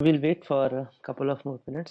We'll wait for a couple of more minutes.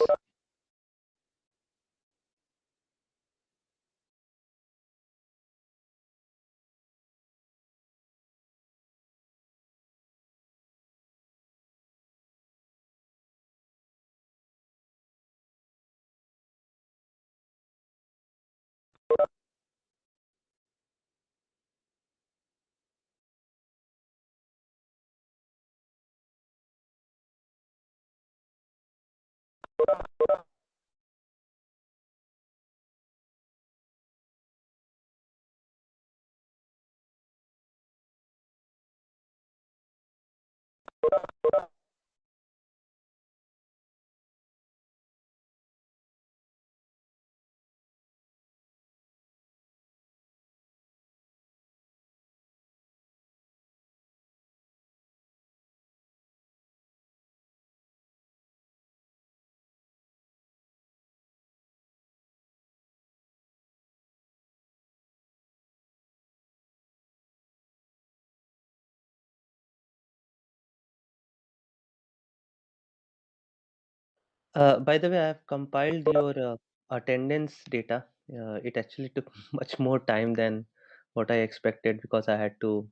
By the way, I have compiled your attendance data. It actually took much more time than what I expected because I had to,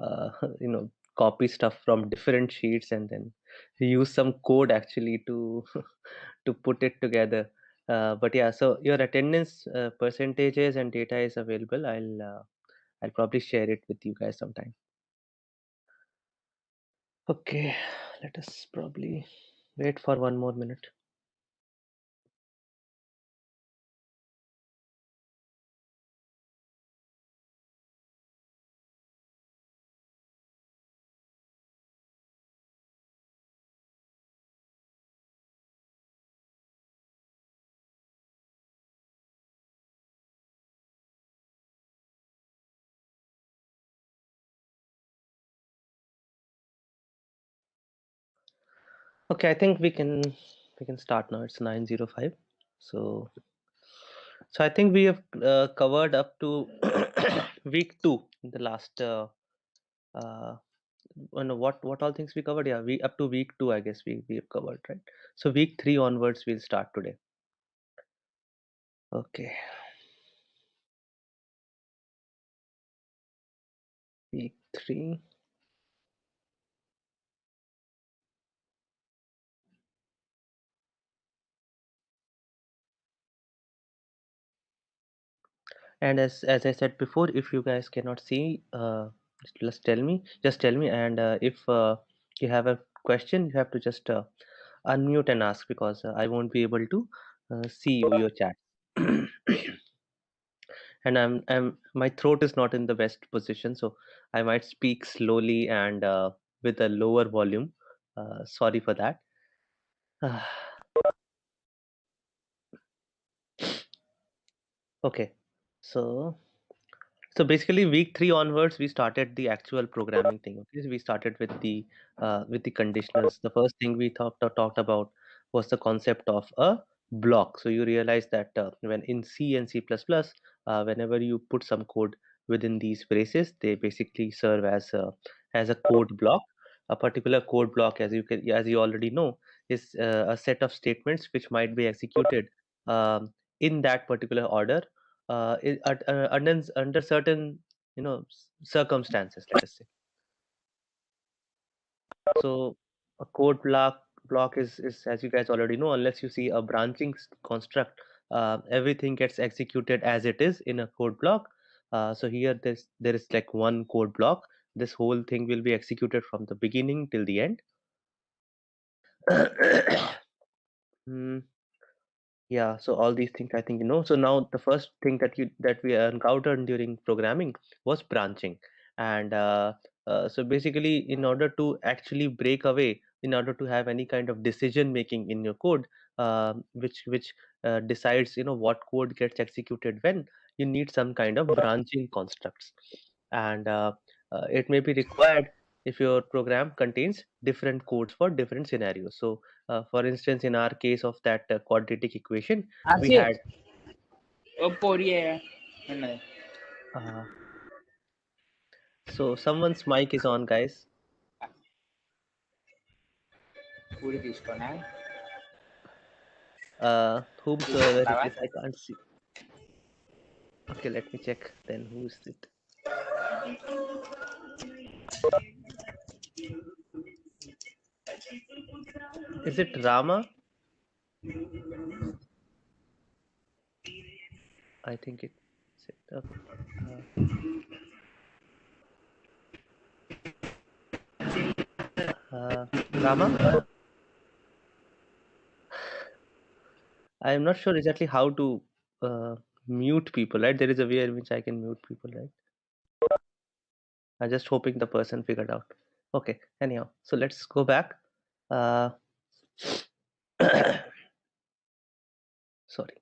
uh, copy stuff from different sheets and then use some code actually to to put it together. But yeah, so your attendance percentages and data is available. I'll probably share it with you guys sometime. Okay, let us probably wait for one more minute. Okay, I think we can start now. It's 9:05. So so I think we have covered up to week 2 in the last uh oh no, what all things we covered? Yeah, we up to week 2 I guess we have covered, right? So week 3 onwards we'll start today. Okay. Week 3. And as I said before, if you guys cannot see, just tell me. And if you have a question, you have to just unmute and ask, because I won't be able to see your chat. And my throat is not in the best position, so I might speak slowly and with a lower volume. Sorry for that. Okay, so basically, week three onwards, we started the actual programming thing. Okay, so we started with the conditionals. The first thing we talked about was the concept of a block. So you realize that when in C and C++, whenever you put some code within these braces, they basically serve as a code block. A particular code block, as you already know, is a set of statements which might be executed in that particular order under certain circumstances, let us say. So a code block is, as you guys already know, unless you see a branching construct, everything gets executed as it is in a code block. So here there is like one code block. This whole thing will be executed from the beginning till the end. Hmm. Yeah, so all these things I think you know. So now the first thing that we encountered during programming was branching, and so basically, in order to actually break away, in order to have any kind of decision making in your code, which decides what code gets executed when, you need some kind of branching constructs, and it may be required if your program contains different codes for different scenarios. So for instance, in our case of that quadratic equation, we Así had es. O podría. uh, so someone's mic is on, guys. Puri తీసుకున్నా Whomsoever it తీసుకుంటావా is, I can't see. Okay, let me check. Then who is it? Is it Rama? I think it's it. Okay. Rama? I am not sure exactly how to uh, mute people, right? There is a way in which I can mute people, right? I'm just hoping the person figured out. Okay, anyhow, so let's go back. Uh, sorry.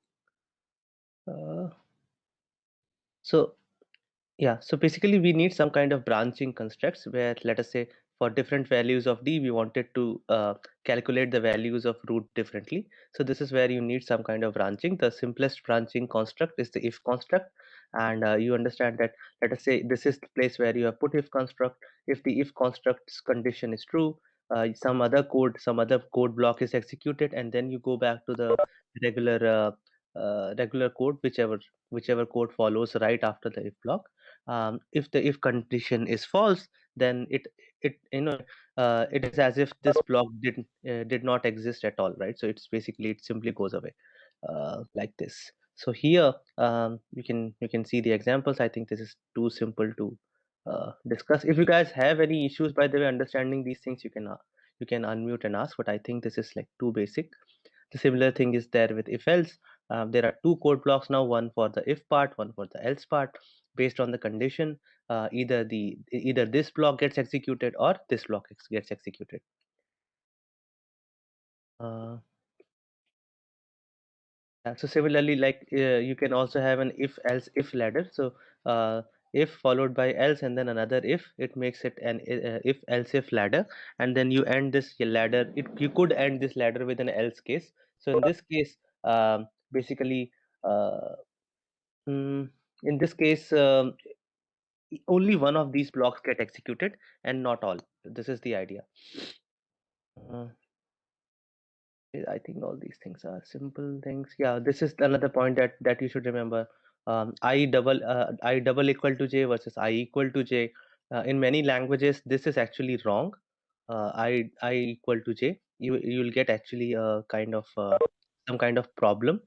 Uh, so yeah, so basically we need some kind of branching constructs where, let us say, for different values of d, we wanted to calculate the values of root differently. So this is where you need some kind of branching. The simplest branching construct is the if construct, and you understand that, let us say, this is the place where you have put if construct. If the if construct's condition is true, some other code block is executed, and then you go back to the regular regular code, whichever code follows right after the if block. If the if condition is false, then it is as if this block did not exist at all, right? So it simply goes away like this. So here you can see the examples. I think this is too simple to discuss. If you guys have any issues, by the way, understanding these things, you can unmute and ask, but I think this is like too basic. The similar thing is there with if else. There are two code blocks now, one for the if part, one for the else part. Based on the condition, either this block gets executed or this block gets executed. Uh, so similarly, like you can also have an if else if ladder. So if followed by else and then another if, it makes it an if else if ladder, and then you end this ladder. You could end this ladder with an else case. So in this case, basically. Uh, in this case, only one of these blocks get executed and not all. This is the idea. Uh, I think all these things are simple things. Yeah, this is another point that you should remember. I double equal to j versus I equal to j. In many languages, this is actually wrong. I equal to j. You'll get actually a kind of some kind of problem,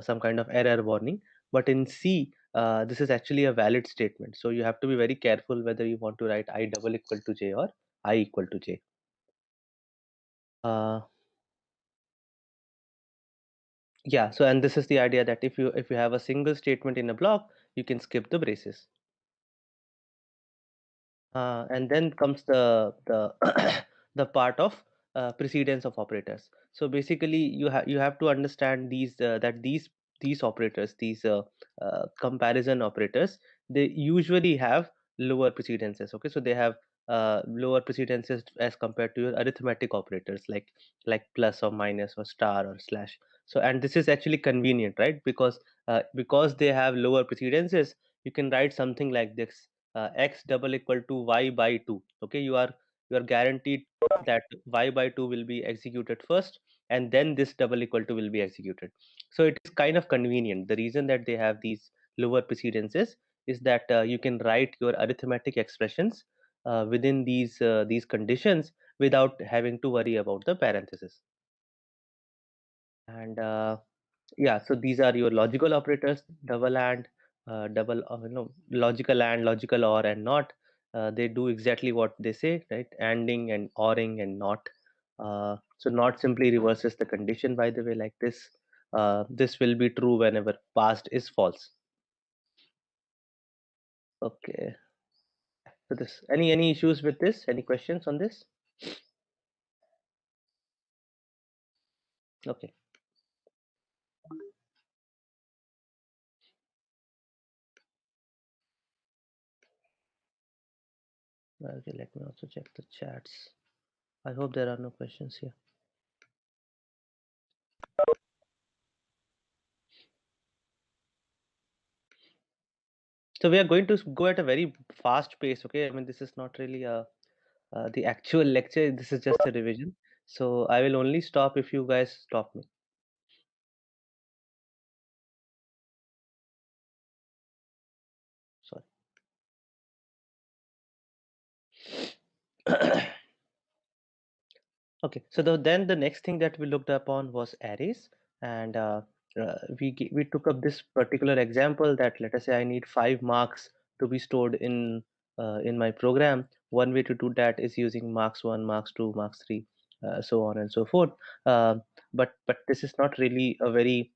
some kind of error warning. But in C, this is actually a valid statement. So you have to be very careful whether you want to write I double equal to j or I equal to j. Uh, yeah. So and this is the idea that if you have a single statement in a block, you can skip the braces. And then comes the the part of precedence of operators. So basically, you have to understand these operators, these comparison operators, they usually have lower precedences. Okay, so they have lower precedences as compared to your arithmetic operators like plus or minus or star or slash. So and this is actually convenient, right? Because they have lower precedences, you can write something like this: x double equal to y by 2. Okay, you are guaranteed that y by 2 will be executed first, and then this double equal to will be executed. So it is kind of convenient. The reason that they have these lower precedences is that you can write your arithmetic expressions within these conditions without having to worry about the parenthesis. And yeah, so these are your logical operators: double and, double, logical and, logical or, and not. They do exactly what they say, right? Anding and oring and not. So not simply reverses the condition, by the way, like this. This will be true whenever past is false. Okay. So this, any issues with this? Any questions on this? Okay. Okay, let me also check the chats. I hope there are no questions here. So we are going to go at a very fast pace. Okay, I mean, this is not really the actual lecture. This is just a revision. So I will only stop if you guys stop me. Sorry. Okay, so then the next thing that we looked upon was arrays, and we took up this particular example that, let us say, I need 5 marks to be stored in my program. One way to do that is using marks 1, marks 2, marks 3, so on and so forth. Uh, but this is not really a very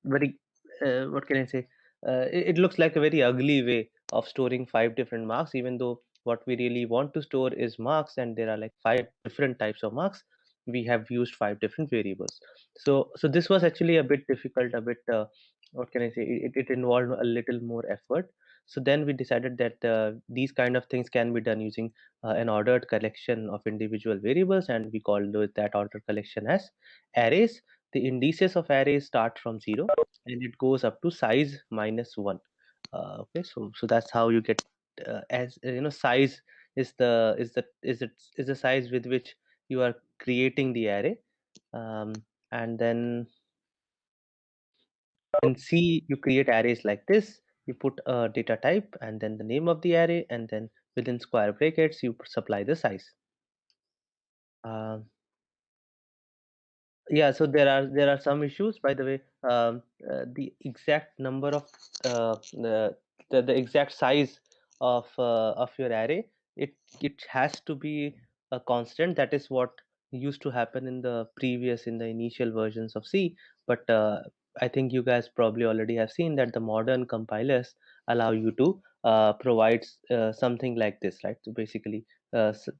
very what can I say? It looks like a very ugly way of storing 5 different marks, even though what we really want to store is marks, and there are like 5 different types of marks. We have used 5 different variables. So this was actually a bit difficult, a bit what can I say, it involved a little more effort. So then we decided that these kind of things can be done using an ordered collection of individual variables, and we called that ordered collection as arrays. The indices of arrays start from 0 and it goes up to size minus 1. Okay, so that's how you get, as size is the size with which you are creating the array. um, and then in C you create arrays like this. You put a data type and then the name of the array, and then within square brackets you supply the size. Um, Yeah, so there are some issues, by the way. The exact number of the exact size of your array, it has to be a constant. That is what used to happen in the initial versions of C. But I think you guys probably already have seen that the modern compilers allow you to provide something like this, right? So basically,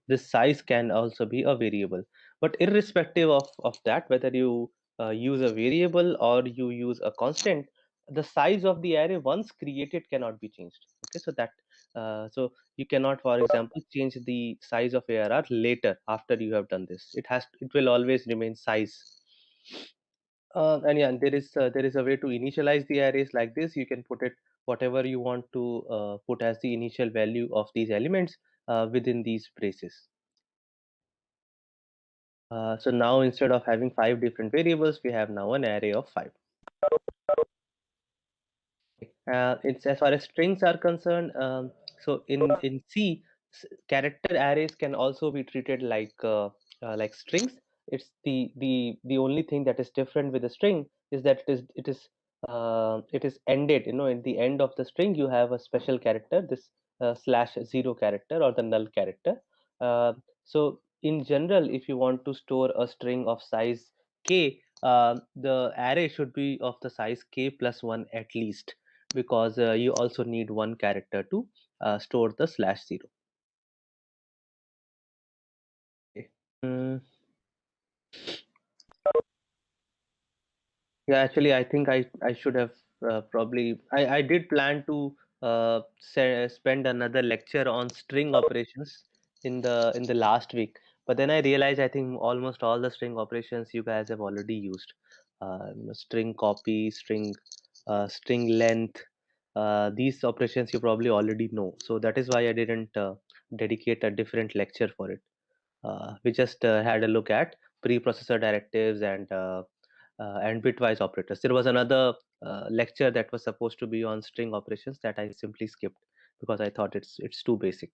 this size can also be a variable. But irrespective of that, whether you use a variable or you use a constant, the size of the array once created cannot be changed. Okay, so you cannot, for example, change the size of ARR later after you have done this. It will always remain size. And yeah, there is a way to initialize the arrays like this. You can put it whatever you want to put as the initial value of these elements within these braces. So now instead of having 5 different variables, we have now an array of 5. It's as far as strings are concerned. So in C, character arrays can also be treated like strings. It's the only thing that is different with a string is that it is it is ended, in the end of the string you have a special character, this /0 character or the null character. So in general, if you want to store a string of size k, the array should be of the size k plus 1 at least, because you also need one character to store the /0. Okay. Mm, Yeah, actually, I think I should have probably I did plan to spend another lecture on string operations in the last week, but then I realized I think almost all the string operations you guys have already used. String copy, string length. These operations you probably already know, so that is why I didn't dedicate a different lecture for it. We just had a look at preprocessor directives and bitwise operators. There was another lecture that was supposed to be on string operations that I simply skipped because I thought it's too basic.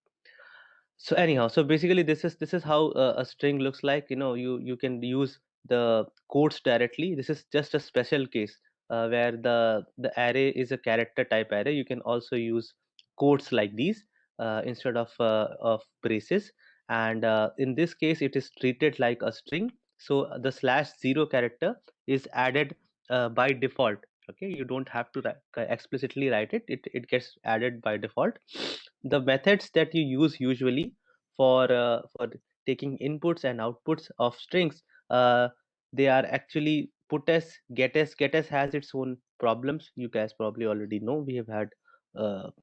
So anyhow, so basically this is how a string looks like. You can use the quotes directly. This is just a special case where the array is a character type array. You can also use quotes like these instead of braces, and in this case it is treated like a string. So the /0 character is added by default. Okay, you don't have to explicitly write it. It gets added by default. The methods that you use usually for taking inputs and outputs of strings, they are actually putS, getS. GetS has its own problems. You guys probably already know. We have had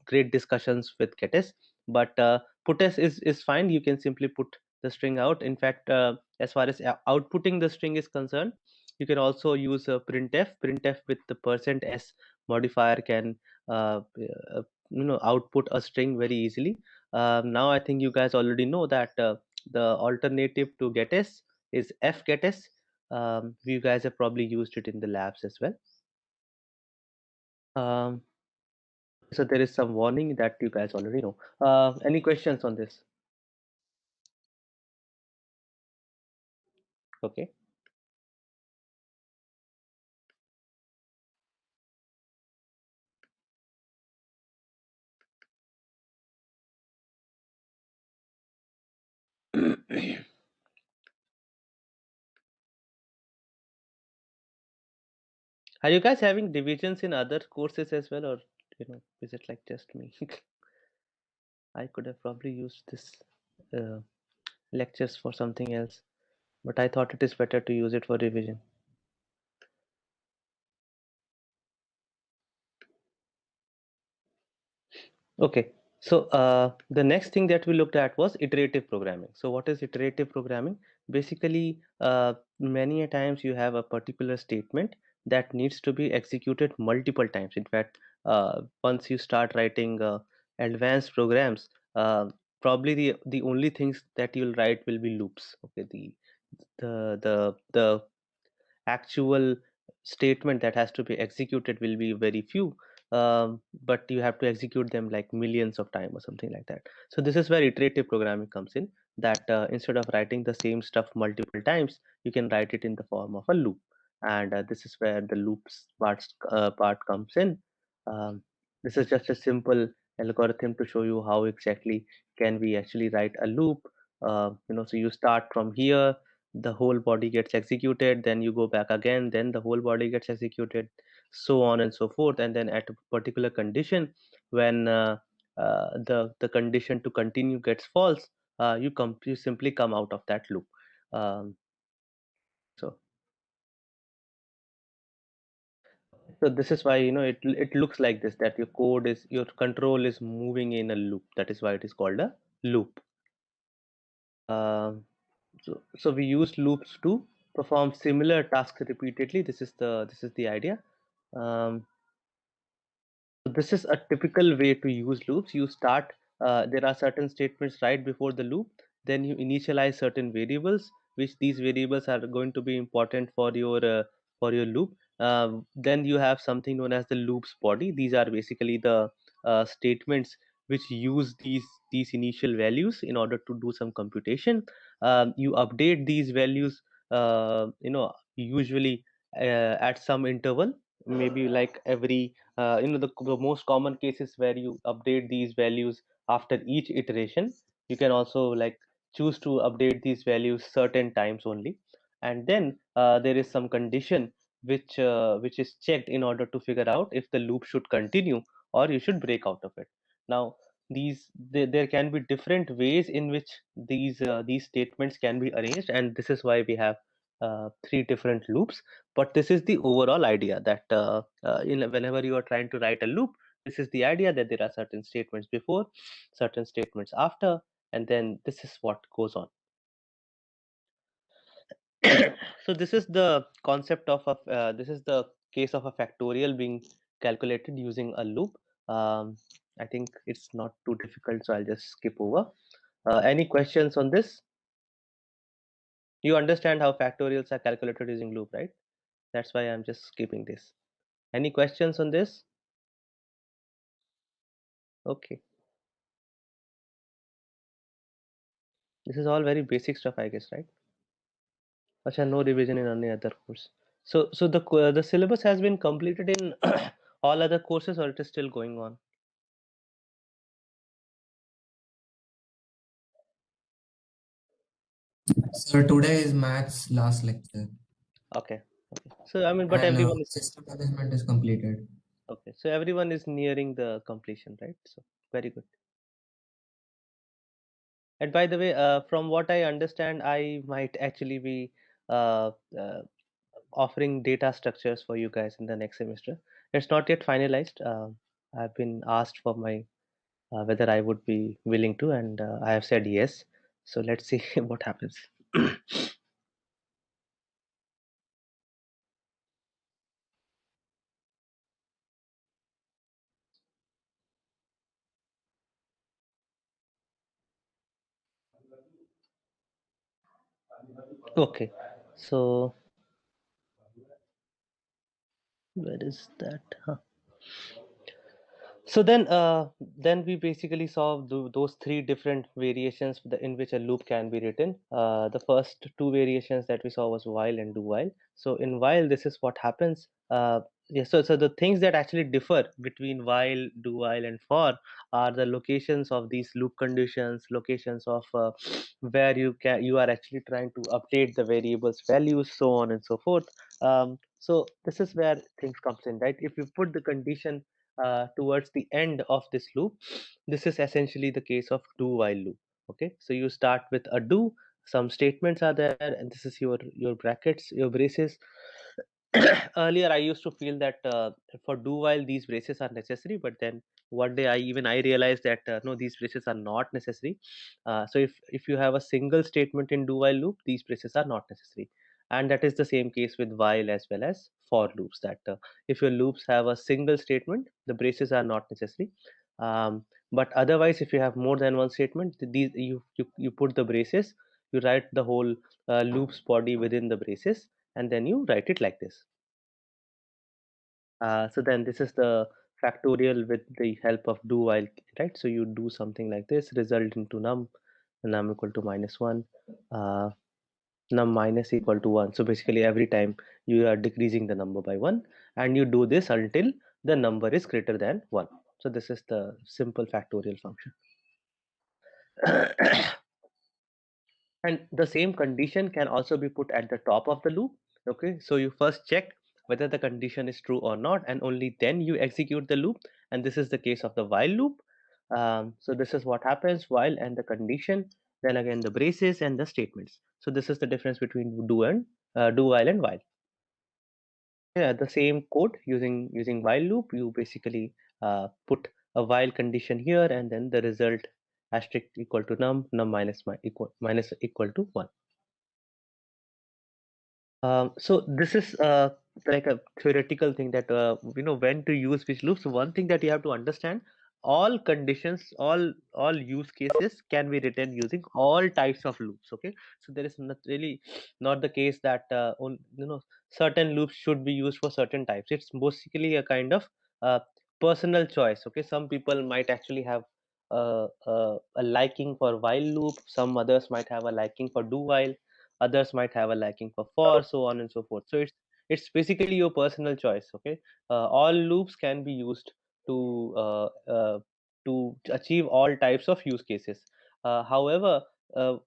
great discussions with getS, but putS is fine. You can simply put the string out. In fact, as far as outputting the string is concerned, you can also use printf. Printf with the %s modifier can output a string very easily. Now I think you guys already know that the alternative to getS is fgetS. You guys have probably used it in the labs as well. um, so there is some warning that you guys already know. Any questions on this? Okay. Are you guys having divisions in other courses as well, or is it like just me? I could have probably used this uh, lectures for something else, but I thought it is better to use it for revision. Okay, so the next thing that we looked at was iterative programming. So what is iterative programming? Basically, many a times you have a particular statement that needs to be executed multiple times. In fact, once you start writing advanced programs, probably the only things that you'll write will be loops. Okay, the actual statement that has to be executed will be very few, but you have to execute them like millions of times or something like that. So this is where iterative programming comes in, that instead of writing the same stuff multiple times, you can write it in the form of a loop, and this is where the loops part comes in. This is just a simple algorithm to show you how exactly can we actually write a loop. So you start from here, the whole body gets executed, then you go back again, then the whole body gets executed, so on and so forth, and then at a particular condition, when the condition to continue gets false, you simply come out of that loop. Um, so so this is why it looks like this, that your control is moving in a loop. That is why it is called a loop. Um, so, so we use loops to perform similar tasks repeatedly. This is the idea. Um, so this is a typical way to use loops. You start, there are certain statements right before the loop, then you initialize certain variables, which these variables are going to be important for your loop. Then you have something known as the loops body. These are basically the statements which use these initial values in order to do some computation. You update these values, usually at some interval. maybe like every the most common cases where you update these values after each iteration. You can also like choose to update these values certain times only, and then there is some condition which is checked in order to figure out if the loop should continue or you should break out of it. Now there can be different ways in which these statements can be arranged, and this is why we have three different loops. But this is the overall idea that whenever you are trying to write a loop, this is the idea that there are certain statements before, certain statements after, and then this is what goes on. So this is the concept of a this is the case of a factorial being calculated using a loop. I think it's not too difficult, so I'll just skip over. Any questions on this? You understand how factorials are calculated using loop, right? That's why I'm just skipping this. Any questions on this? Okay. This is all very basic stuff, I guess, right? Acha, no revision in any other course. So the syllabus has been completed in all other courses, or it is still going on? So today is maths last lecture, Okay. Okay. So I mean, but and everyone is system management is completed. okay. So everyone is nearing the completion, right? So very good. And by the way, from what I understand, I might actually be uh, uh, offering data structures for you guys in the next semester. It's not yet finalized. I've been asked for my whether I would be willing to, and I have said yes. So let's see what happens. Okay, so where is that? Huh. So then we basically saw those three different variations in which a loop can be written. The first two variations that we saw was while and do while. So in while, this is what happens. Yeah, so the things that actually differ between while, do while, and for are the locations of these loop conditions, locations of where you are actually trying to update the variables values, so on and so forth. So this is where things comes in, right? If you put the condition towards the end of this loop, this is essentially the case of do while loop. Okay, so you start with a do, some statements are there, and this is your brackets, your braces. Earlier I used to feel that for do while these braces are necessary, but then one day I realized that no, these braces are not necessary. So if you have a single statement in do while loop, these braces are not necessary, and that is the same case with while as well as for loops, that if your loops have a single statement, the braces are not necessary. But otherwise, if you have more than one statement, these you put the braces, you write the whole loops body within the braces, and then you write it like this. So then this is the factorial with the help of do while, right? So you do something like this, result into num equal to -1, uh, num minus equal to 1. So basically every time you are decreasing the number by 1, and you do this until the number is greater than 1. So this is the simple factorial function. And the same condition can also be put at the top of the loop. Okay, so you first check whether the condition is true or not, and only then you execute the loop. And this is the case of the while loop. So this is what happens while and the condition, then again the braces and the statements. So this is the difference between do while and while. Yeah, the same code using while loop, you basically put a while condition here, and then the result asterisk equal to num minus equal to 1. So this is like a theoretical thing that when to use which loops. So one thing that you have to understand: all conditions, all use cases can be written using all types of loops. Okay, so there is not really not the case that certain loops should be used for certain types. It's basically a kind of personal choice. Okay, some people might actually have a liking for while loop. Some others might have a liking for do while, others might have a liking for, so on and so forth. So it's basically your personal choice. Okay, all loops can be used to to achieve all types of use cases. However, uh,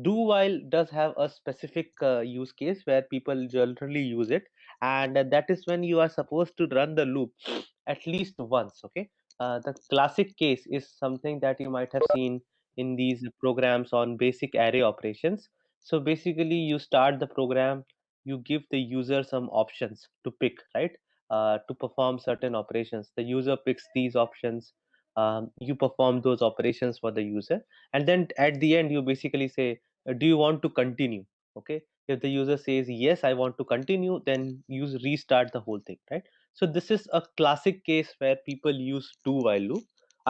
do while does have a specific use case where people generally use it, and that is when you are supposed to run the loop at least once. Okay, the classic case is something that you might have seen in these programs on basic array operations. So basically, you start the program, you give the user some options to pick, right? To perform certain operations, the user picks these options. You perform those operations for the user, and then at the end, you basically say, "Do you want to continue?" Okay. If the user says yes, I want to continue, then you restart the whole thing, right? So this is a classic case where people use do while loop.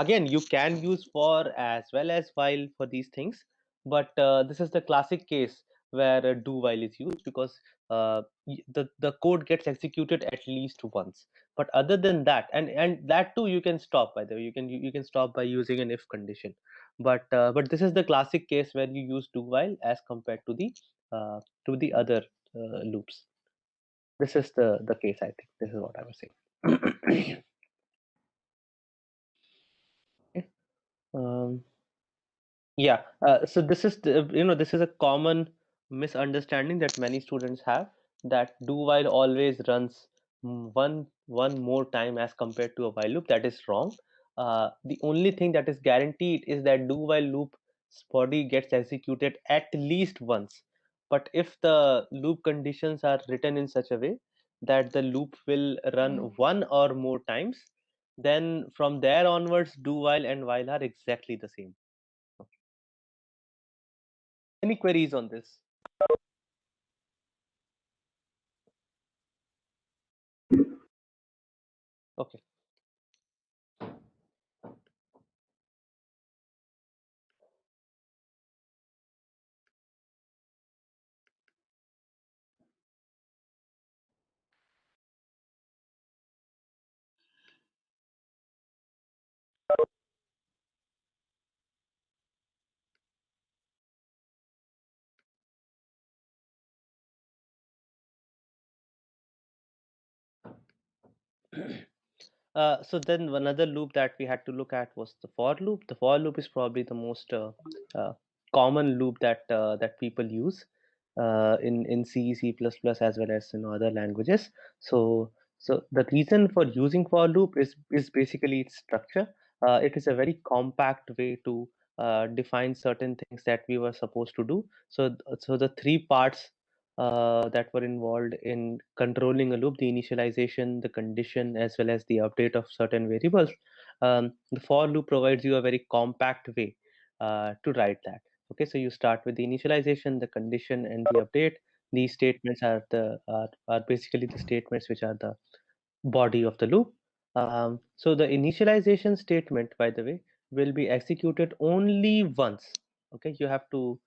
Again, you can use for as well as while for these things, but this is the classic case where do while is used, because the code gets executed at least once. But other than that, and that too you can stop, by the way, you can stop by using an if condition. But this is the classic case where you use do while as compared to the other loops. This is the case. I think this is what I was saying. Okay. um, Yeah, so this is this is a common misunderstanding that many students have, that do while always runs one more time as compared to a while loop. That is wrong. The only thing that is guaranteed is that do while loop's body gets executed at least once. But if the loop conditions are written in such a way that the loop will run one or more times, then from there onwards, do while and while are exactly the same. Any queries on this? Okay. So then another loop that we had to look at was the for loop. The for loop is probably the most uh, common loop that people use in C, C++, as well as in other languages. So the reason for using for loop is basically its structure. It is a very compact way to define certain things that we were supposed to do. So the three parts that were involved in controlling a loop: the initialization, the condition, as well as the update of certain variables. The for loop provides you a very compact way to write that. Okay, so you start with the initialization, the condition, and the update. These statements are basically the statements which are the body of the loop. So the initialization statement, by the way, will be executed only once. Okay, you have to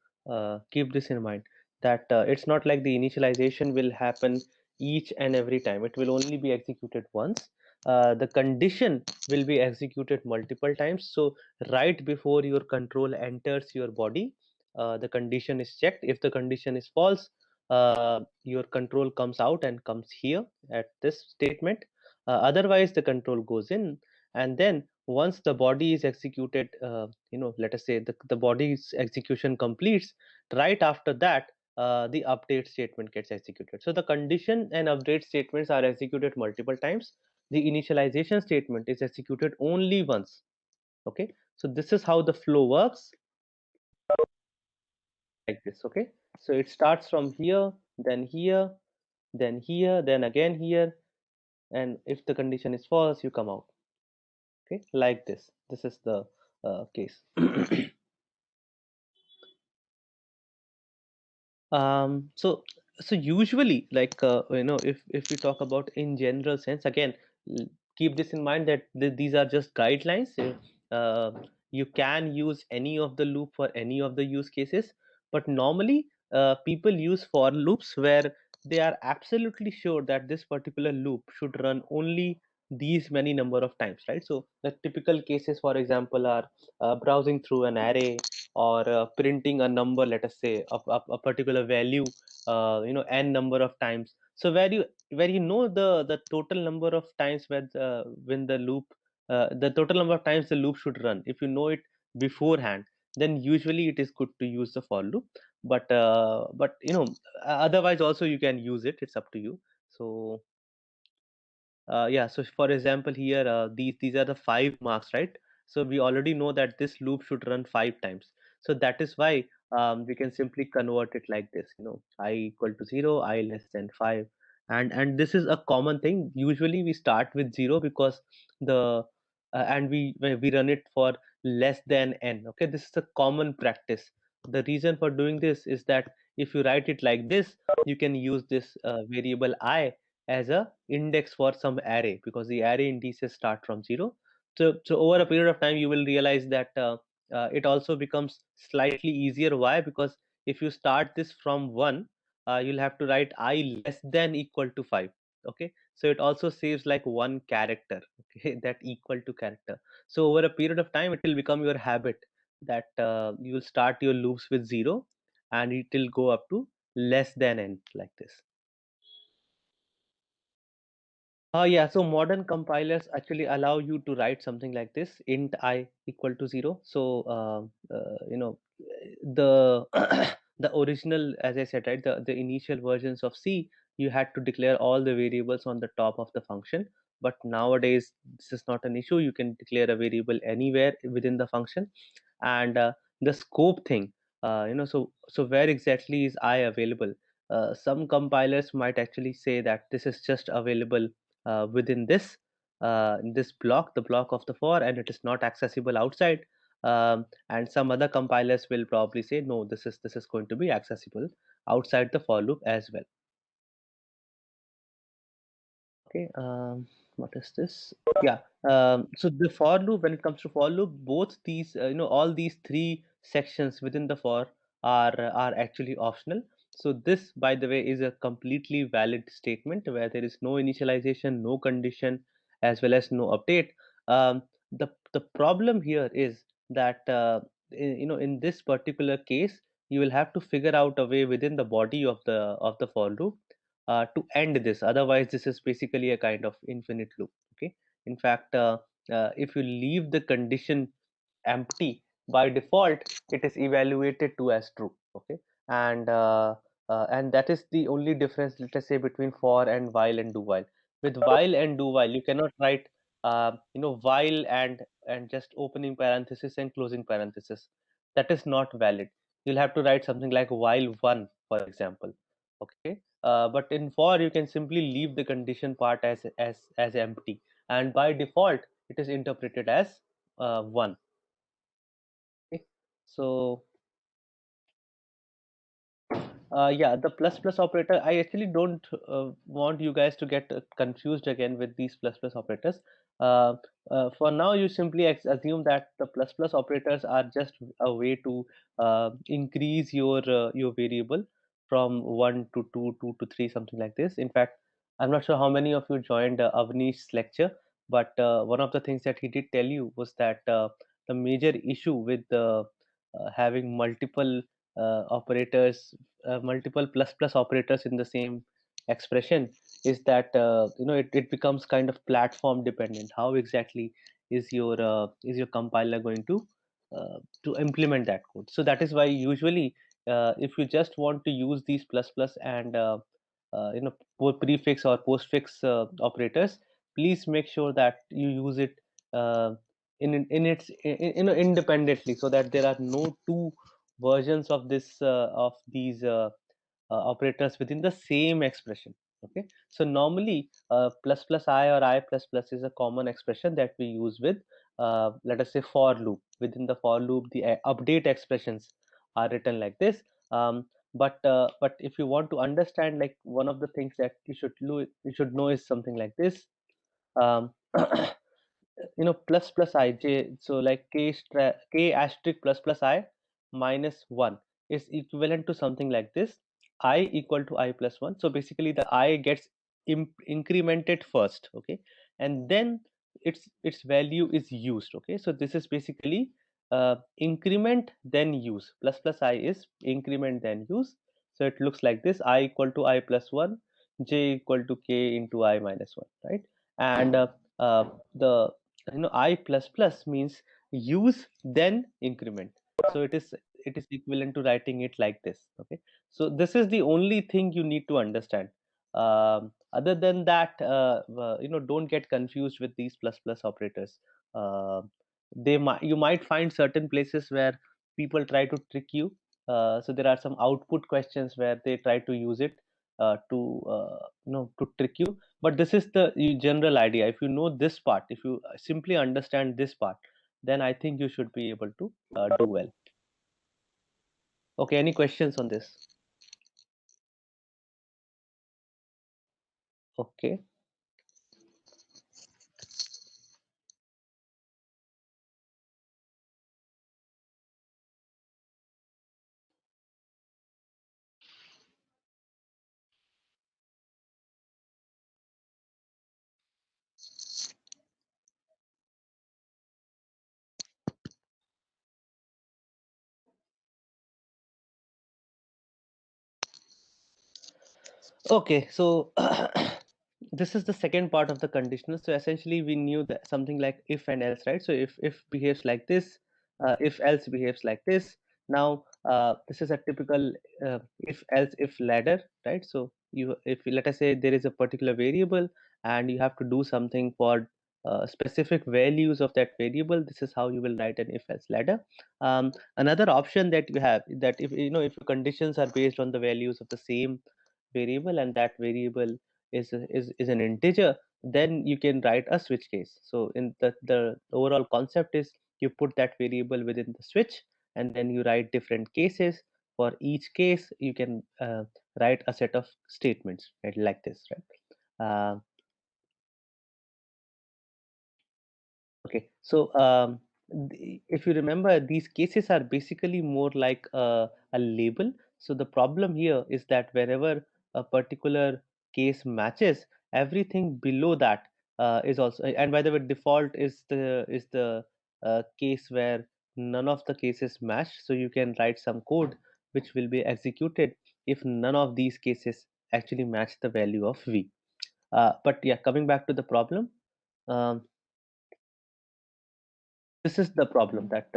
keep this in mind, that it's not like the initialization will happen each and every time. It will only be executed once. The condition will be executed multiple times. So right before your control enters your body, the condition is checked. If the condition is false, your control comes out and comes here at this statement. Otherwise, the control goes in, and then once the body is executed, let us say the body's execution completes. Right after that, the update statement gets executed. So the condition and update statements are executed multiple times. The initialization statement is executed only once. Okay, so this is how the flow works, like this. Okay, so it starts from here, then here, then here, then again here, and if the condition is false, you come out. Okay, like this is the case. So usually, like if we talk about in general sense, again, keep this in mind that these are just guidelines. You can use any of the loop for any of the use cases, but normally people use for loops where they are absolutely sure that this particular loop should run only these many number of times, right? So the typical cases, for example, are browsing through an array, or printing a number, let us say a particular value n number of times. So where you know the total number of times when the loop the total number of times the loop should run. If you know it beforehand, then usually it is good to use the for loop. But otherwise also you can use it. It's up to you. So yeah, so for example here, these are the 5 marks, right? So we already know that this loop should run 5 times. So that is why we can simply convert it like this, I equal to 0, I less than 5. And this is a common thing. Usually we start with 0 because the and we run it for less than n. Okay, this is a common practice. The reason for doing this is that if you write it like this, you can use this variable I as a index for some array, because the array indices start from 0. So over a period of time you will realize that it also becomes slightly easier. Why? Because if you start this from 1, you'll have to write I less than equal to 5. Okay, so it also saves like one character. Okay, that equal to character. So over a period of time it will become your habit that you will start your loops with 0 and it will go up to less than n, like this. Yeah, so modern compilers actually allow you to write something like this: int I equal to 0. So, the the original, as I said, right, the initial versions of C, you had to declare all the variables on the top of the function. But nowadays, this is not an issue. You can declare a variable anywhere within the function. And the scope thing, so where exactly is I available? Some compilers might actually say that this is just available within this block, the block of the for, and it is not accessible outside. And some other compilers will probably say no, this is going to be accessible outside the for loop as well. Okay, what is this? Yeah, so the for loop, when it comes to for loop, both these, all these three sections within the for are actually optional. So this, by the way, is a completely valid statement where there is no initialization, no condition, as well as no update. The problem here is that in this particular case, you will have to figure out a way within the body of the for loop to end this. Otherwise this is basically a kind of infinite loop. Okay, in fact, if you leave the condition empty, by default it is evaluated to as true. Okay, and that is the only difference, let us say, between for and while and do while. With while and do while, you cannot write while and just opening parenthesis and closing parenthesis. That is not valid. You'll have to write something like while one, for example. Okay, but in for you can simply leave the condition part as empty, and by default it is interpreted as 1. Okay, so yeah, the plus plus operator, I actually don't want you guys to get confused again with these plus plus operators. uh, for now you simply assume that the plus plus operators are just a way to increase your variable from 1 to 2, 2 to 3, something like this. In fact, I'm not sure how many of you joined Avnish's lecture, but one of the things that he did tell you was that the major issue with having multiple plus plus operators in the same expression is that it becomes kind of platform dependent. How exactly is your compiler going to implement that code? So that is why usually if you just want to use these plus plus and prefix or postfix operators, please make sure that you use it uh, in its independently, so that there are no two versions of these operators within the same expression. Okay, so normally plus plus I or I plus plus is a common expression that we use with let us say for loop. Within the for loop, the update expressions are written like this. But if you want to understand, like, one of the things that you should know is something like this. um, plus plus I j, so like k asterisk plus plus I minus 1 is equivalent to something like this: I equal to I plus 1. So basically the I gets incremented first. Okay, and then its value is used. Okay, so this is basically increment then use. Plus plus I is increment then use. So it looks like this: I equal to I plus 1, j equal to k into I minus 1, right? And the I plus plus means use then increment. So it is equivalent to writing it like this. Okay, so this is the only thing you need to understand. Other than that, don't get confused with these plus plus operators. uh, you might find certain places where people try to trick you. So there are some output questions where they try to use it to trick you, but this is the general idea. If you know this part, if you simply understand this part, then I think you should be able to do well. Okay, any questions on this? Okay. Okay, so this is the second part of the conditional. So essentially, we knew that something like if and else, right? So if behaves like this, if else behaves like this. Now, this is a typical if else if ladder, right? So if let us say there is a particular variable and you have to do something for specific values of that variable. This is how you will write an if else ladder. Another option that you have, that if your conditions are based on the values of the same variable, and that variable is an integer, then you can write a switch case. So in the overall concept is you put that variable within the switch, and then you write different cases. For each case you can write a set of statements, right, like this, right? Okay, so if you remember, these cases are basically more like a label. So the problem here is that wherever a particular case matches, everything below that is also. And by the way, default is the case where none of the cases match. So you can write some code which will be executed if none of these cases actually match the value of v. But yeah, coming back to the problem. Um, this is the problem, that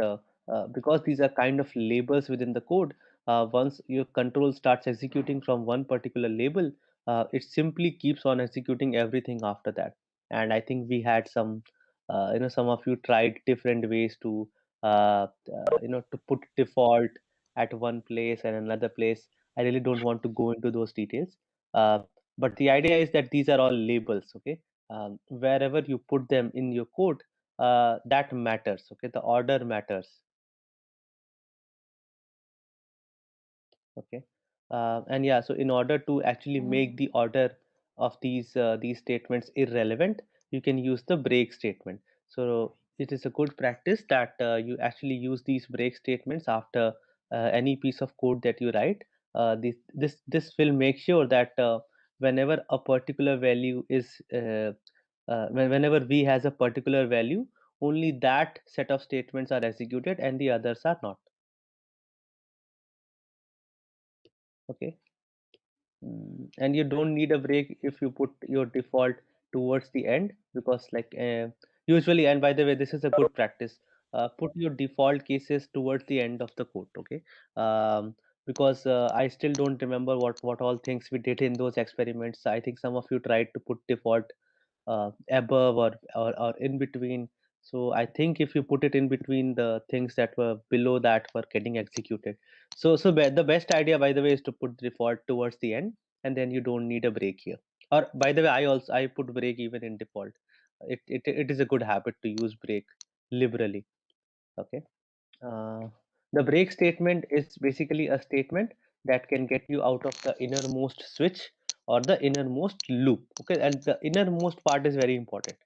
because these are kind of labels within the code, once your control starts executing from one particular label, it simply keeps on executing everything after that. And I think we had some of you tried different ways to put default at one place and another place. I really don't want to go into those details, uh, but the idea is that these are all labels. Okay, wherever you put them in your code, that matters. Okay, the order matters. Okay, and yeah, so in order to actually make the order of these statements irrelevant, you can use the break statement. So it is a good practice that you actually use these break statements after any piece of code that you write. This will make sure that whenever a particular value is whenever v has a particular value, only that set of statements are executed and the others are not. Okay. And you don't need a break if you put your default towards the end, because usually, and by the way, this is a good practice. Put your default cases towards the end of the code. Okay. Because I still don't remember what all things we did in those experiments. I think some of you tried to put default above or in between. So I think if you put it in between, the things that were below that were getting executed. The best idea, by the way, is to put default towards the end, and then you don't need a break here. Or by the way, I put break even in default. It is a good habit to use break liberally. Okay. uh, the break statement is basically a statement that can get you out of the innermost switch or the innermost loop. Okay, and the innermost part is very important.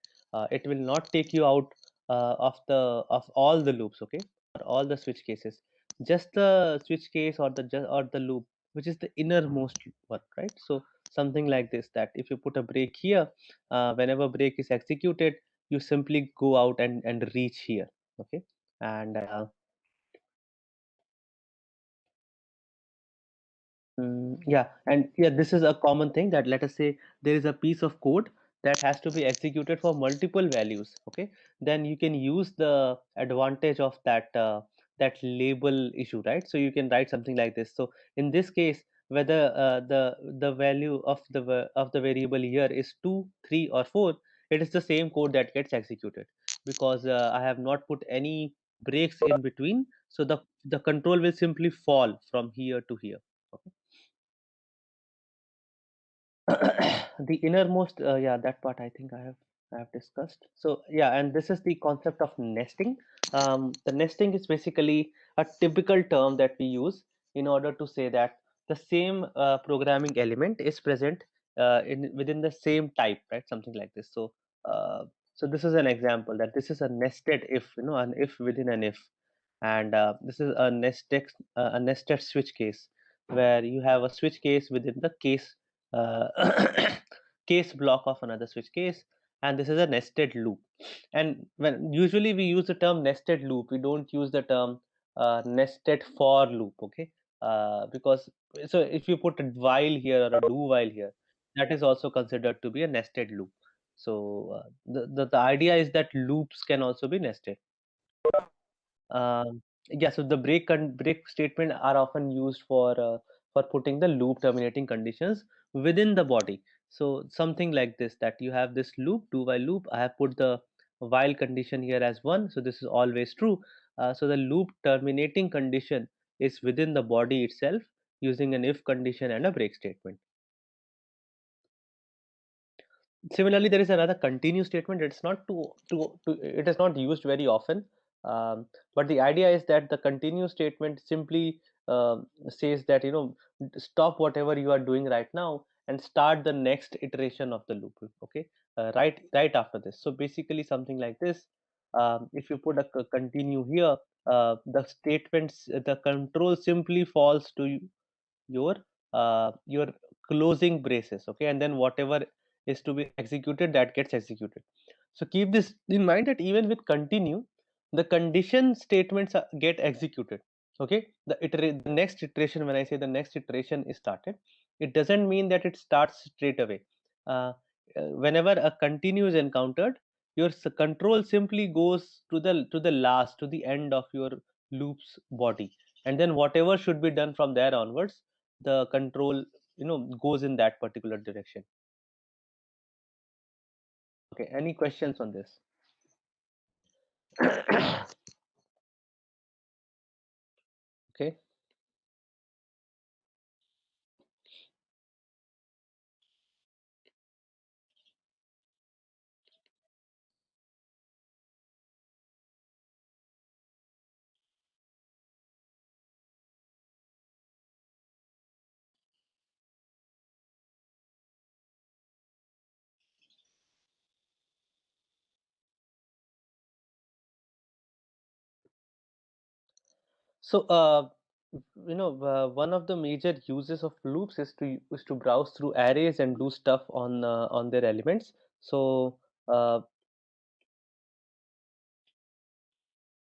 It will not take you out of all the loops. Okay, or all the switch cases, just the switch case or the loop which is the innermost one, right? So something like this, that if you put a break here, whenever break is executed, you simply go out and reach here. Okay, and Yeah, and yeah, this is a common thing that let us say there is a piece of code that has to be executed for multiple values. Okay, then you can use the advantage of that label issue, right? So you can write something like this. So in this case, whether the value of of the variable here is 2, 3, or 4, it is the same code that gets executed because I have not put any breaks in between. So the control will simply fall from here to here. Okay. The innermost, yeah, that part I think I have discussed. So yeah, and this is the concept of nesting. The nesting is basically a typical term that we use in order to say that the same programming element is present in within the same type, right? Something like this. So uh, so this is an example that this is a nested if, an if within an if, and this is a nested switch case where you have a switch case within the case uh, case block of another switch case, and this is a nested loop. And when usually we use the term nested loop, we don't use the term nested for loop. Okay, because so if you put a while here or a do while here, that is also considered to be a nested loop. So the idea is that loops can also be nested. Yeah, so the break statement are often used for putting the loop terminating conditions within the body. So something like this, that you have this loop, do while loop. I have put the while condition here as one, so this is always true. So the loop terminating condition is within the body itself using an if condition and a break statement. Similarly, there is another continue statement. It's not it is not used very often, but the idea is that the continue statement simply says that, stop whatever you are doing right now and start the next iteration of the loop. Okay, right after this. So basically something like this. If you put a continue here, the statements, the control simply falls to your closing braces. Okay, and then whatever is to be executed, that gets executed. So keep this in mind that even with continue, the condition statements get executed. Okay, the next iteration, when I say the next iteration is started, it doesn't mean that it starts straight away. uh, Whenever a continue is encountered, your control simply goes to the last, to the end of your loop's body, and then whatever should be done from there onwards, the control, goes in that particular direction. Okay, any questions on this? Okay. So one of the major uses of loops is to browse through arrays and do stuff on their elements. So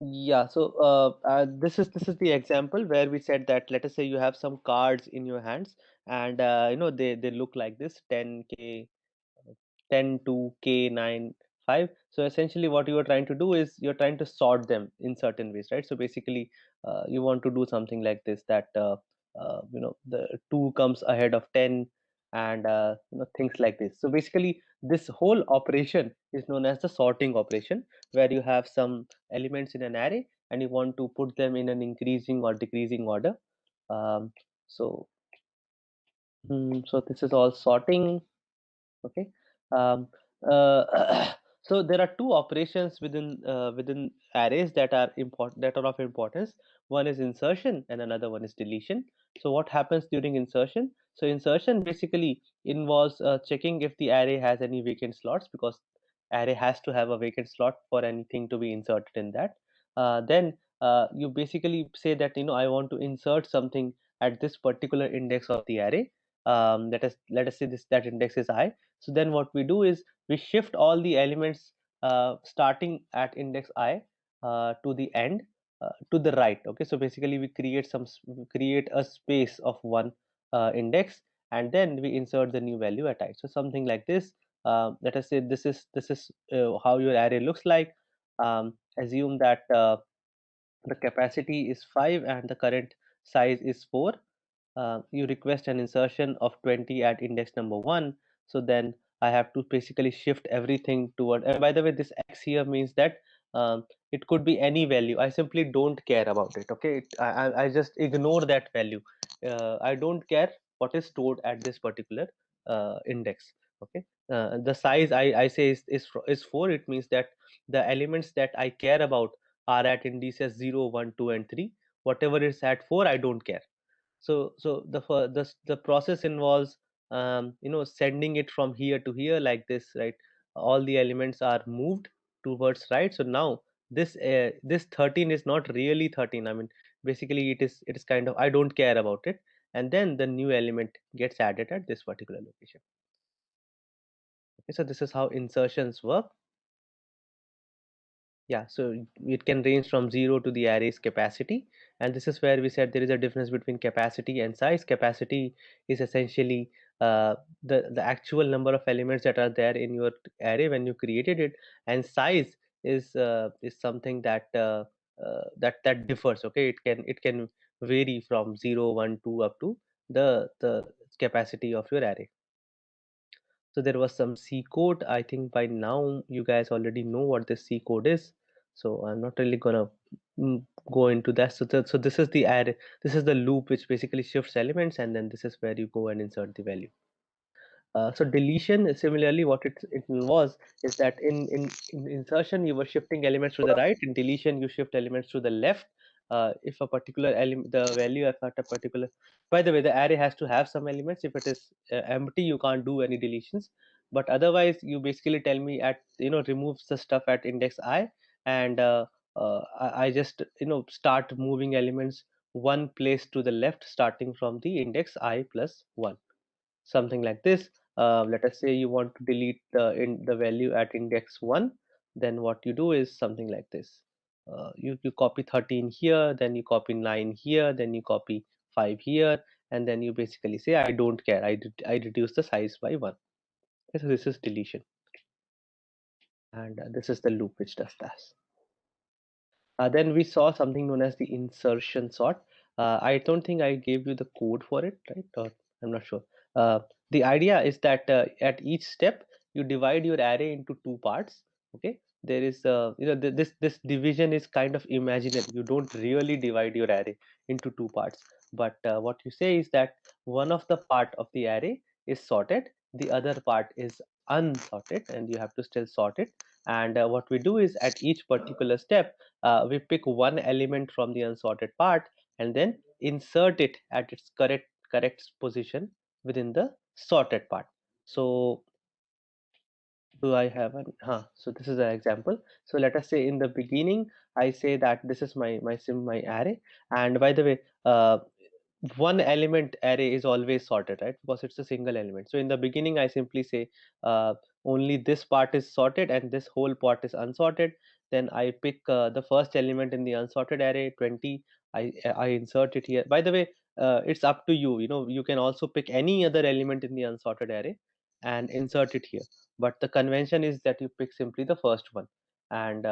yeah, so this is the example where we said that, let us say you have some cards in your hands, and they look like this: 10k, 10 to k9 5. So essentially what you are trying to do is you're trying to sort them in certain ways, right? So basically you want to do something like this, that the 2 comes ahead of 10, and things like this. So basically this whole operation is known as the sorting operation, where you have some elements in an array and you want to put them in an increasing or decreasing order. Um, so mm, so this is all sorting. Okay. um, so there are two operations within arrays that are important, that are of importance. One is insertion and another one is deletion. So what happens during insertion? So insertion basically involves checking if the array has any vacant slots, because array has to have a vacant slot for anything to be inserted in that. Then you basically say that, I want to insert something at this particular index of the array. Let us say this, that index is I. So then what we do is we shift all the elements starting at index I to the end, to the right. Okay, so basically we create a space of one index, and then we insert the new value at I. So something like this. Let us say this is how your array looks like. Assume that the capacity is 5 and the current size is 4. You request an insertion of 20 at index number 1. So then I have to basically shift everything toward, and by the way, this x here means that it could be any value. I simply don't care about it. Okay, I just ignore that value. I don't care what is stored at this particular index. Okay, the size I say is 4. It means that the elements that I care about are at indices 0, 1, 2, and 3. Whatever is at 4, I don't care. So the process involves sending it from here to here like this, right? All the elements are moved towards right. So now this 13 is not really 13. I mean, basically it is kind of, I don't care about it, and then the new element gets added at this particular location. Okay, so this is how insertions work. Yeah, so it can range from 0 to the array's capacity, and this is where we said there is a difference between capacity and size. Capacity is essentially the actual number of elements that are there in your array when you created it, and size is something that differs. Okay, it can vary from 0, 1, 2 up to the capacity of your array. So there was some C code. I think by now you guys already know what this C code is. So I'm not really gonna go into that. So this is the array. This is the loop which basically shifts elements, and then this is where you go and insert the value. So deletion, similarly, what it was is that in insertion you were shifting elements to the right. In deletion, you shift elements to the left. If a particular element, the value of a particular, by the way, the array has to have some elements. If it is empty, you can't do any deletions. But otherwise, you basically tell me at removes the stuff at index I, and I just start moving elements one place to the left, starting from the index I plus 1, something like this. Let us say you want to delete the value at index 1, then what you do is something like this. You copy 13 here, then you copy 9 here, then you copy 5 here, and then you basically say I don't care, I reduce the size by 1. Okay, so this is deletion, and this is the loop which does that. Then we saw something known as the insertion sort. I don't think I gave you the code for it, right? Or I'm not sure. Uh, the idea is that at each step you divide your array into two parts. Okay, there is this division is kind of imaginary. You don't really divide your array into two parts, but what you say is that one of the part of the array is sorted, the other part is unsorted, and you have to still sort it. And what we do is at each particular step we pick one element from the unsorted part and then insert it at its correct position within the sorted part. So do I have an so this is an example. So let us say in the beginning I say that this is my array, and by the way, one element array is always sorted, right? Because it's a single element. So in the beginning I simply say only this part is sorted and this whole part is unsorted. Then I pick the first element in the unsorted array, 20. I insert it here. By the way, it's up to you. You can also pick any other element in the unsorted array and insert it here, but the convention is that you pick simply the first one, and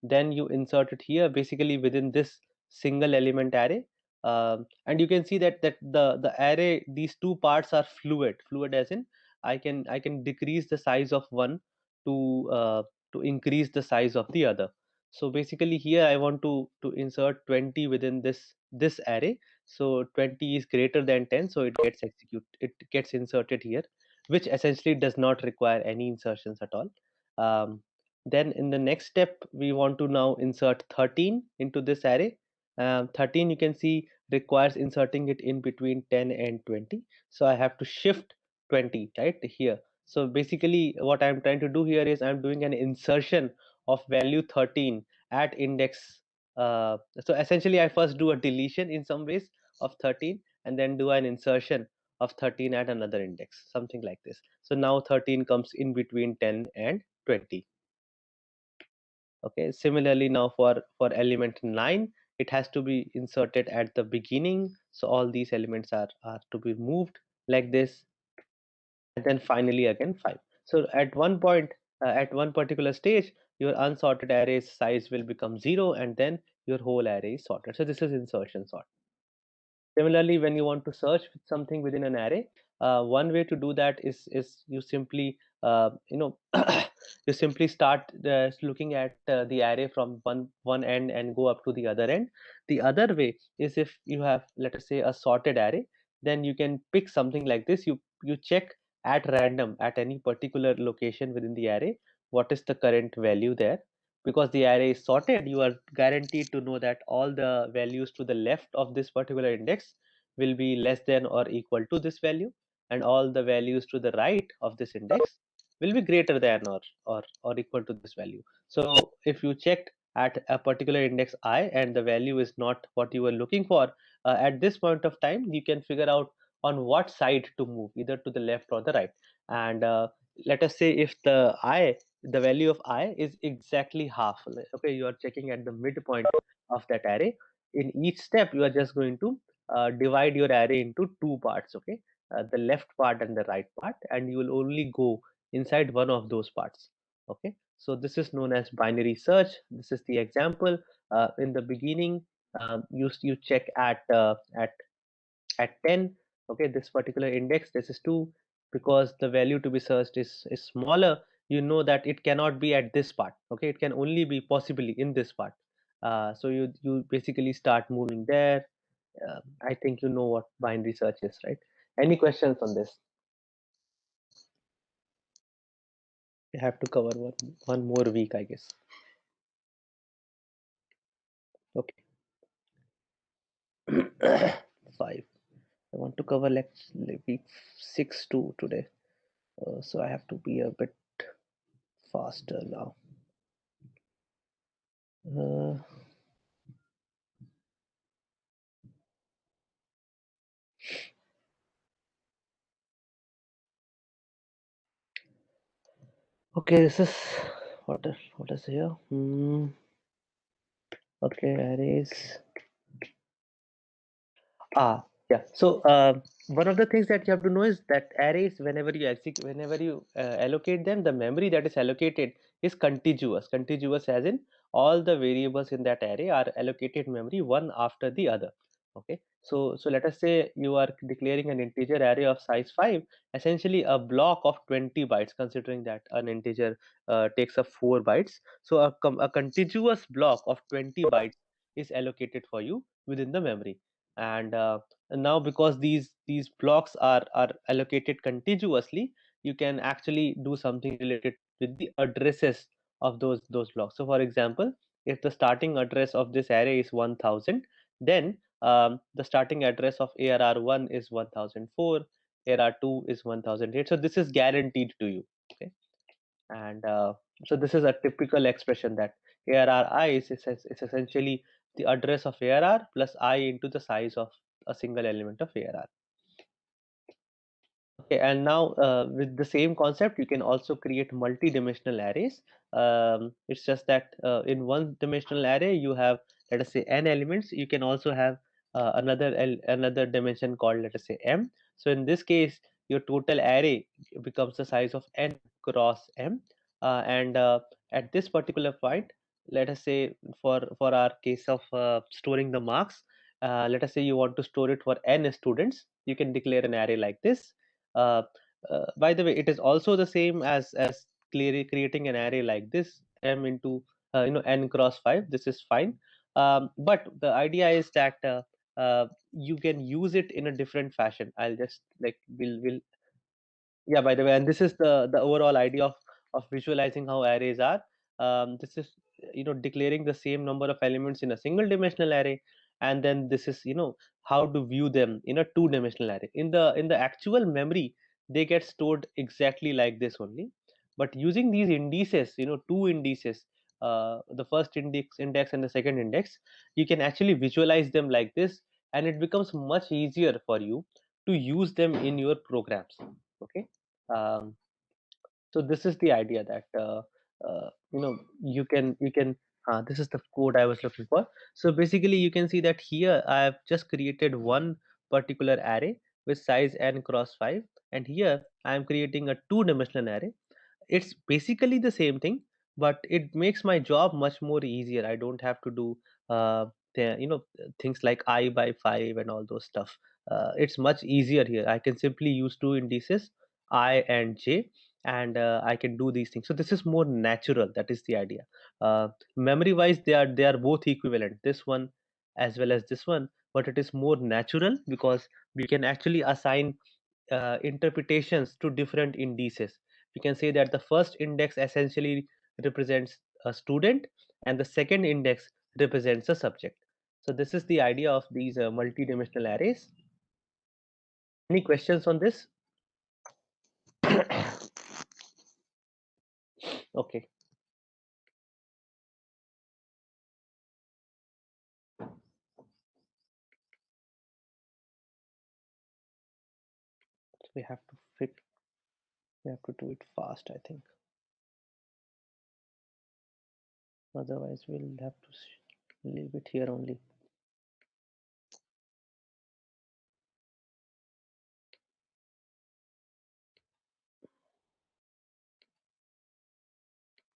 then you insert it here basically within this single element array. And you can see that the array, these two parts are fluid as in I can decrease the size of one to to increase the size of the other. So basically here I want to insert 20 within this array. So 20 is greater than 10, so it gets inserted here, which essentially does not require any insertions at all. Then in the next step we want to now insert 13 into this array. 13, you can see, requires inserting it in between 10 and 20. So I have to shift 20 right here. So basically what I'm trying to do here is I'm doing an insertion of value 13 at index. So essentially I first do a deletion in some ways of 13 and then do an insertion of 13 at another index, something like this. So now 13 comes in between 10 and 20. Okay, similarly now for element 9, it has to be inserted at the beginning. So all these elements are to be moved like this, and then finally again 5. So at one point, at one particular stage, your unsorted array's size will become 0, and then your whole array is sorted. So this is insertion sort. Similarly, when you want to search something within an array, one way to do that is you simply you simply start looking at the array from one end and go up to the other end. The other way is if you have, let us say, a sorted array, then you can pick something like this. You check at random at any particular location within the array what is the current value there. Because the array is sorted, you are guaranteed to know that all the values to the left of this particular index will be less than or equal to this value, and all the values to the right of this index will be greater than or equal to this value. So if you checked at a particular index I and the value is not what you were looking for, at this point of time you can figure out on what side to move, either to the left or the right. And let us say if the value of I is exactly half. Okay, you are checking at the midpoint of that array. In each step, you are just going to divide your array into two parts. Okay, the left part and the right part, and you will only go inside one of those parts. Okay, so this is known as binary search. This is the example. In the beginning, you check at 10. Okay, this particular index, this is 2. Because the value to be searched is smaller, you know that it cannot be at this part. Okay, it can only be possibly in this part. So you basically start moving there. I think you know what binary search is, right? Any questions on this? We have to cover one more week, I guess. Okay. 5. I want to cover like week 6 too today. So I have to be a bit faster now. Uh, okay, this is what is here? Okay, arrays. Yeah. So one of the things that you have to know is that arrays, whenever you allocate them, the memory that is allocated is contiguous. Contiguous as in all the variables in that array are allocated memory one after the other. Okay. So let us say you are declaring an integer array of size 5, essentially a block of 20 bytes, considering that an integer takes up 4 bytes. So a contiguous block of 20 bytes is allocated for you within the memory. And now because these blocks are allocated contiguously, you can actually do something related with the addresses of those blocks. So for example, if the starting address of this array is 1000, then the starting address of ARR1 is 1004, ARR2 is 1008. So this is guaranteed to you. Okay. And so this is a typical expression that ARRI is essentially the address of ARR plus I into the size of a single element of ARR. Okay, and now with the same concept, you can also create multi-dimensional arrays. It's just that in one-dimensional array, you have, let us say, n elements. You can also have another dimension called, let us say, m. So in this case, your total array becomes the size of n cross m. And at this particular point, let us say for our case of storing the marks, let us say you want to store it for n students. You can declare an array like this. uh, by the way, it is also the same as creating an array like this, m into n cross 5. This is fine, but the idea is that you can use it in a different fashion. I'll just like will Yeah, by the way, and this is the overall idea of visualizing how arrays are. This is declaring the same number of elements in a single dimensional array, and then this is how to view them in a two-dimensional array. In the actual memory, they get stored exactly like this only, but using these indices, two indices, the first index and the second index, you can actually visualize them like this, and it becomes much easier for you to use them in your programs. Okay. um, so this is the idea that you can This is the code I was looking for. So basically, you can see that here I have just created one particular array with size n cross 5, and here I am creating a two-dimensional array. It's basically the same thing, but it makes my job much more easier. I don't have to do things like I by 5 and all those stuff. It's much easier here. I can simply use two indices, I and j, and I can do these things. So this is more natural. That is the idea. Memory wise, they are both equivalent, this one as well as this one, but it is more natural because we can actually assign interpretations to different indices. We can say that the first index essentially represents a student and the second index represents a subject. So this is the idea of these multi-dimensional arrays. Any questions on this? Okay. So we have to do it fast, I think. Otherwise, we'll have to leave it here only.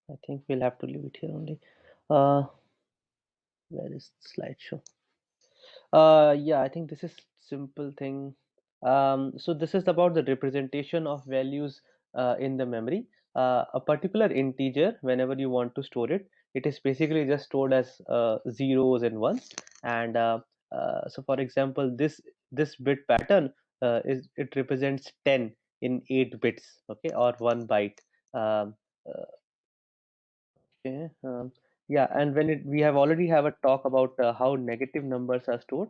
I think we'll have to leave it here only. Where is the slideshow? Yeah, I think this is simple thing. So this is about the representation of values in the memory. A particular integer, whenever you want to store it, it is basically just stored as zeros and ones. And so, for example, this bit pattern is it represents 10 in 8 bits, okay, or 1 byte. Um, uh, Okay. Yeah, and we have already have a talk about how negative numbers are stored.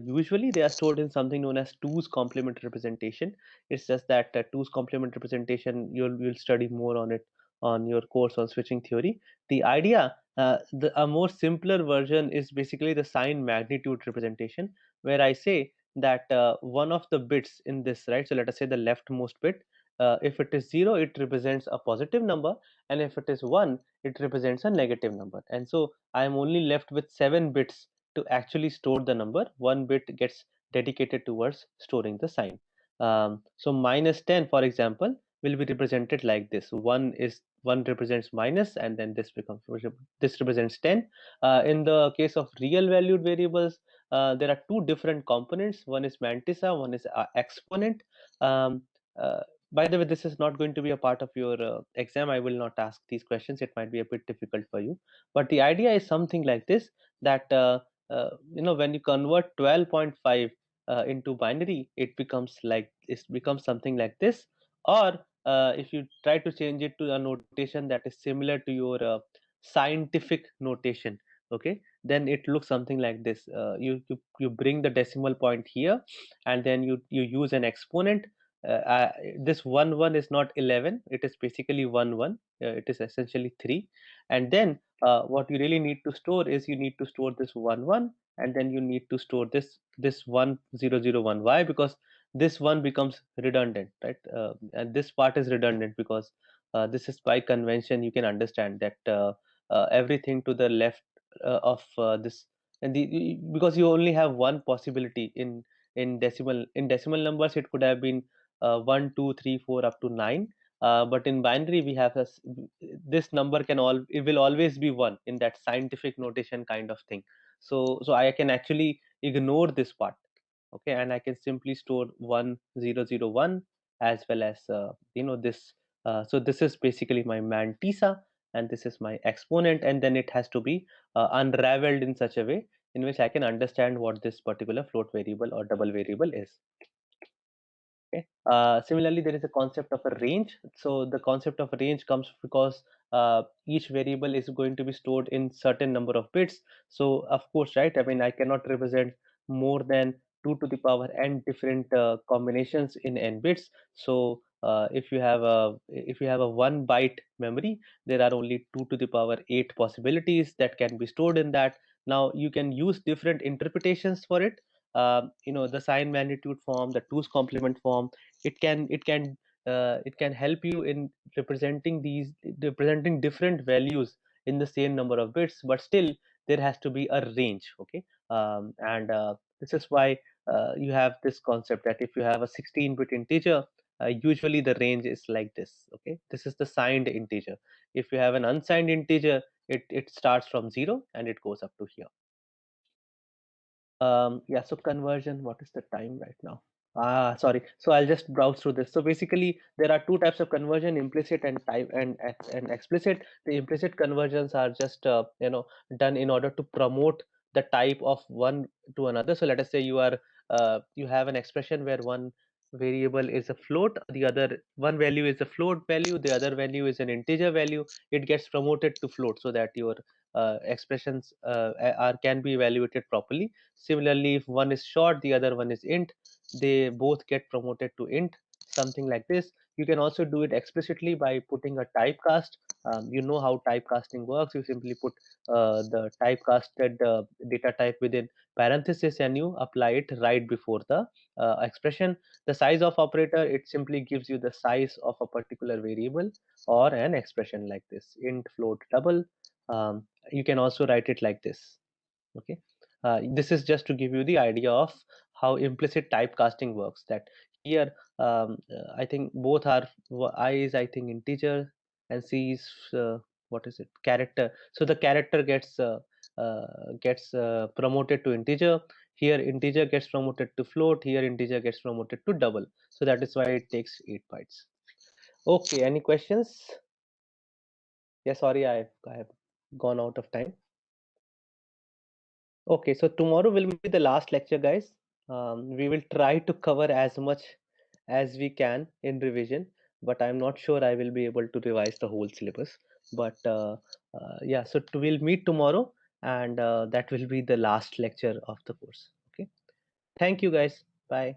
Usually they are stored in something known as two's complement representation. It's just that two's complement representation you'll study more on it on your course on switching theory. The idea, a more simpler version is basically the sign magnitude representation, where I say that one of the bits in this, right? So let us say the leftmost bit. If it is 0, it represents a positive number, and if it is 1, it represents a negative number. And so I am only left with 7 bits to actually store the number. One bit gets dedicated towards storing the sign. So minus 10, for example, will be represented like this. One represents minus, and then this represents 10. In the case of real valued variables, there are two different components. One is mantissa, one is exponent. Um, uh, by the way, this is not going to be a part of your exam. I will not ask these questions. It might be a bit difficult for you. But the idea is something like this, that when you convert 12.5 into binary, it becomes something like this. Or if you try to change it to a notation that is similar to your scientific notation, okay, then it looks something like this. You bring the decimal point here, and then you use an exponent. This 1 1 is not 11, it is basically 1 1. It is essentially 3. And then what you really need to store is you need to store this 1 1, and then you need to store this 1 0 0 1. Why? Because this one becomes redundant, right? And this part is redundant because this is by convention. You can understand that everything to the left of this, because you only have one possibility in decimal numbers. It could have been 1 2 3 4 up to 9, but in binary we have this number it will always be 1 in that scientific notation kind of thing. So I can actually ignore this part, okay, and I can simply store 1001 as well as this. So this is basically my mantissa, and this is my exponent, and then it has to be unraveled in such a way in which I can understand what this particular float variable or double variable is. Okay. Similarly, there is a concept of a range. So the concept of a range comes because each variable is going to be stored in certain number of bits. So of course, right? I mean, I cannot represent more than 2 to the power n different combinations in n bits. So if you have a 1 byte memory, there are only 2 to the power 8 possibilities that can be stored in that. Now you can use different interpretations for it. The sign magnitude form, the two's complement form. It can help you in representing different values in the same number of bits, but still there has to be a range. Okay, and this is why you have this concept that if you have a 16-bit integer, usually the range is like this. Okay, this is the signed integer. If you have an unsigned integer, it starts from 0 and it goes up to here. Yeah, so conversion, what is the time right now? Sorry. So I'll just browse through this. So basically, there are two types of conversion: implicit and type and explicit. The implicit conversions are just done in order to promote the type of one to another. So let us say you have an expression where one variable is a float, the other one value is a float value, the other value is an integer value. It gets promoted to float so that your expressions are can be evaluated properly. Similarly, if one is short, the other one is int, they both get promoted to int, something like this. You can also do it explicitly by putting a typecast. You know how typecasting works. You simply put the typecasted data type within parenthesis and you apply it right before the expression. The size of operator, it simply gives you the size of a particular variable or an expression like this: int, float, double. You can also write it like this. Okay, this is just to give you the idea of how implicit typecasting works. That here, I think both are I is I think integer and c is what is it, character. So the character gets promoted to integer. Here integer gets promoted to float. Here integer gets promoted to double. So that is why it takes 8 bytes. Okay, any questions? Yeah, sorry, I have gone out of time. Okay, so tomorrow will be the last lecture, guys. We will try to cover as much as we can in revision, but I'm not sure I will be able to revise the whole syllabus. But yeah, so we'll meet tomorrow, and that will be the last lecture of the course. Okay, thank you, guys. Bye.